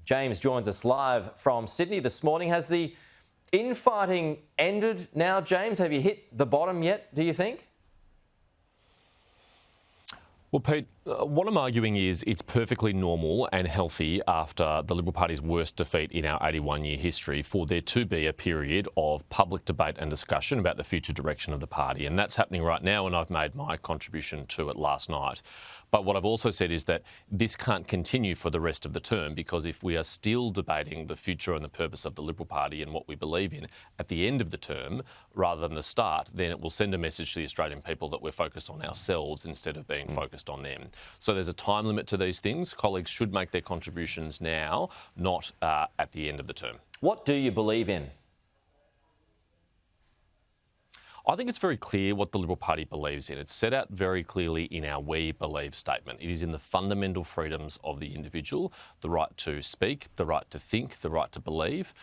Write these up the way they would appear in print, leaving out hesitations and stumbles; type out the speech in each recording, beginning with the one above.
James joins us live from Sydney this morning. Has the infighting ended now, James? Have you hit the bottom yet, do you think? Well, Pete, what I'm arguing is it's perfectly normal and healthy after the Liberal Party's worst defeat in our 81-year history for there to be a period of public debate and discussion about the future direction of the party. And that's happening right now, and I've made my contribution to it last night. But what I've also said is that this can't continue for the rest of the term, because if we are still debating the future and the purpose of the Liberal Party and what we believe in at the end of the term rather than the start, then it will send a message to the Australian people that we're focused on ourselves instead of being focused on them. So there's a time limit to these things. Colleagues should make their contributions now, not at the end of the term. What do you believe in? I think it's very clear what the Liberal Party believes in. It's set out very clearly in our We Believe statement. It is in the fundamental freedoms of the individual, the right to speak, the right to think, the right to believe.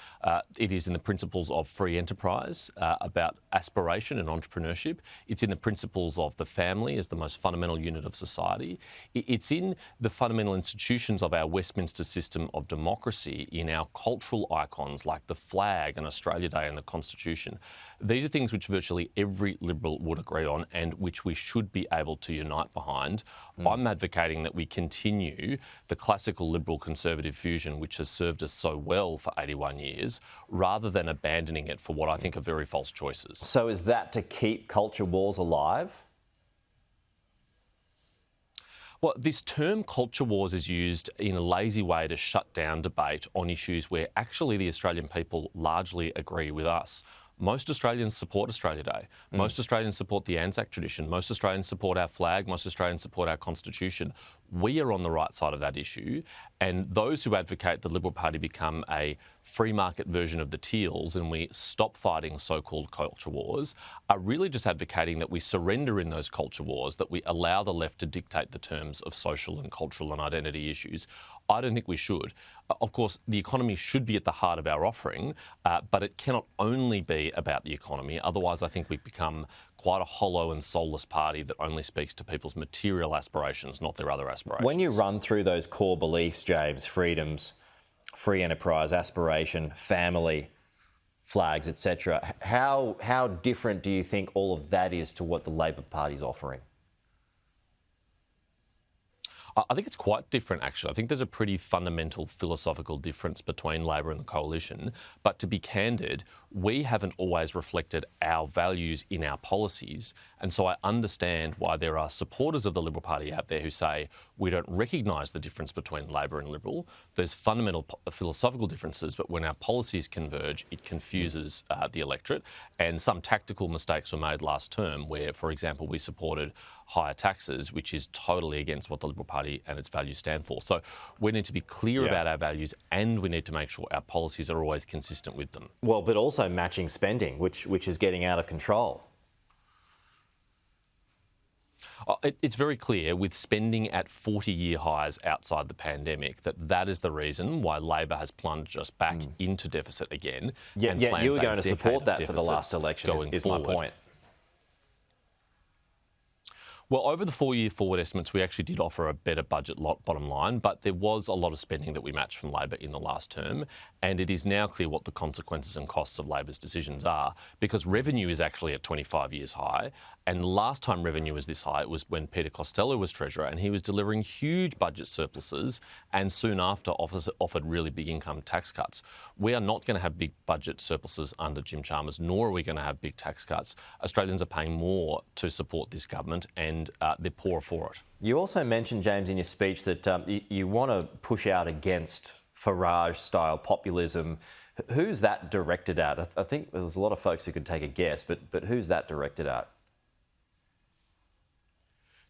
It is in the principles of free enterprise, about aspiration and entrepreneurship. It's in the principles of the family as the most fundamental unit of society. It's in the fundamental institutions of our Westminster system of democracy, in our cultural icons like the flag and Australia Day and the Constitution. These are things which virtually every Liberal would agree on and which we should be able to unite behind. I'm advocating that we continue the classical Liberal Conservative fusion which has served us so well for 81 years, rather than abandoning it for what I think are very false choices. So is that to keep culture wars alive? Well, this term culture wars is used in a lazy way to shut down debate on issues where actually the Australian people largely agree with us. Most Australians support Australia Day. Most Australians support the Anzac tradition. Most Australians support our flag. Most Australians support our Constitution. We are on the right side of that issue, and those who advocate the Liberal Party become a free market version of the Teals and we stop fighting so-called culture wars are really just advocating that we surrender in those culture wars, that we allow the left to dictate the terms of social and cultural and identity issues. I don't think we should. Of course, the economy should be at the heart of our offering, but it cannot only be about the economy. Otherwise, I think we become quite a hollow and soulless party that only speaks to people's material aspirations, not their other aspirations. When you run through those core beliefs, James, freedoms, free enterprise, aspiration, family, flags, etc., how different do you think all of that is to what the Labor Party's offering? I think it's quite different, actually. I think there's a pretty fundamental philosophical difference between Labor and the Coalition. But to be candid, we haven't always reflected our values in our policies. And so I understand why there are supporters of the Liberal Party out there who say we don't recognise the difference between Labor and Liberal. There's fundamental philosophical differences, but when our policies converge, it confuses the electorate. And some tactical mistakes were made last term where, for example, we supported higher taxes, which is totally against what the Liberal Party and its values stand for. So we need to be clear about our values, and we need to make sure our policies are always consistent with them. Well, but also matching spending, which is getting out of control. It's very clear, with spending at 40-year highs outside the pandemic, that is the reason why Labor has plunged us back into deficit again. Yeah, you were going to support that for the last election, is my point. Well, over the 4-year forward estimates, we actually did offer a better budget bottom line, but there was a lot of spending that we matched from Labor in the last term, and it is now clear what the consequences and costs of Labor's decisions are, because revenue is actually at 25 years high, and last time revenue was this high, it was when Peter Costello was Treasurer, and he was delivering huge budget surpluses, and soon after offered really big income tax cuts. We are not going to have big budget surpluses under Jim Chalmers, nor are we going to have big tax cuts. Australians are paying more to support this government, and they're poorer for it. You also mentioned, James, in your speech that you want to push out against Farage-style populism. Who's that directed at? I think there's a lot of folks who could take a guess, but who's that directed at?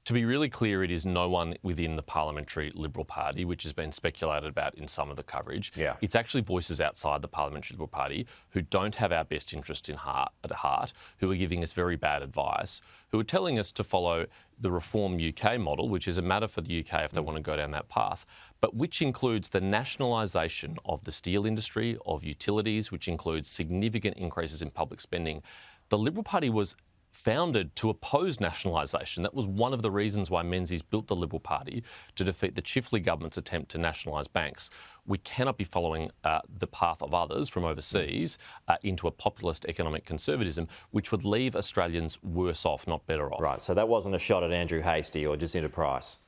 To be really clear, it is no one within the Parliamentary Liberal Party, which has been speculated about in some of the coverage. Yeah. It's actually voices outside the Parliamentary Liberal Party who don't have our best interest at heart, who are giving us very bad advice, who are telling us to follow the Reform UK model, which is a matter for the UK if they want to go down that path, but which includes the nationalisation of the steel industry, of utilities, which includes significant increases in public spending. The Liberal Party was founded to oppose nationalisation. That was one of the reasons why Menzies built the Liberal Party, to defeat the Chifley government's attempt to nationalise banks. We cannot be following the path of others from overseas into a populist economic conservatism, which would leave Australians worse off, not better off. Right, so that wasn't a shot at Andrew Hastie or Jacinta Price.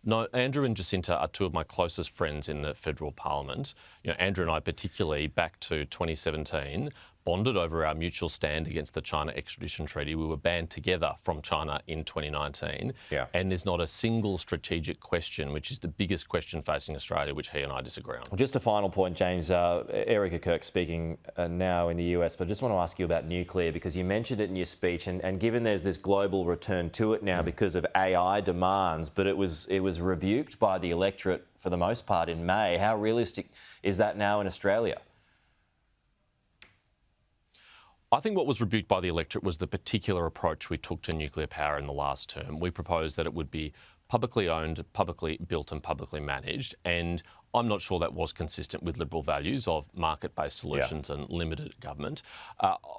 No, Andrew and Jacinta are two of my closest friends in the federal parliament. You know, Andrew and I, particularly back to 2017, bonded over our mutual stand against the China extradition treaty. We were banned together from China in 2019. Yeah. And there's not a single strategic question, which is the biggest question facing Australia, which he and I disagree on. Just a final point, James. Erica Kirk speaking now in the US, but I just want to ask you about nuclear, because you mentioned it in your speech, and given there's this global return to it now because of AI demands, but it was rebuked by the electorate for the most part in May. How realistic is that now in Australia? I think what was rebuked by the electorate was the particular approach we took to nuclear power in the last term. We proposed that it would be publicly owned, publicly built and publicly managed, and I'm not sure that was consistent with Liberal values of market-based solutions and limited government.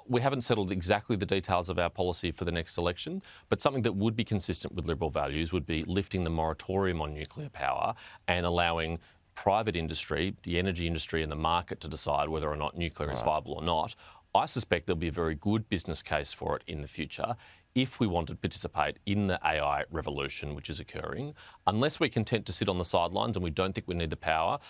We haven't settled exactly the details of our policy for the next election, but something that would be consistent with Liberal values would be lifting the moratorium on nuclear power and allowing private industry, the energy industry and the market to decide whether or not nuclear is viable or not. I suspect there'll be a very good business case for it in the future if we want to participate in the AI revolution which is occurring. Unless we're content to sit on the sidelines and we don't think we need the power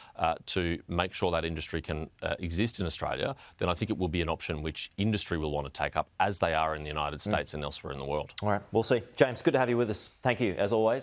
to make sure that industry can exist in Australia, then I think it will be an option which industry will want to take up, as they are in the United States and elsewhere in the world. All right, we'll see. James, good to have you with us. Thank you, as always.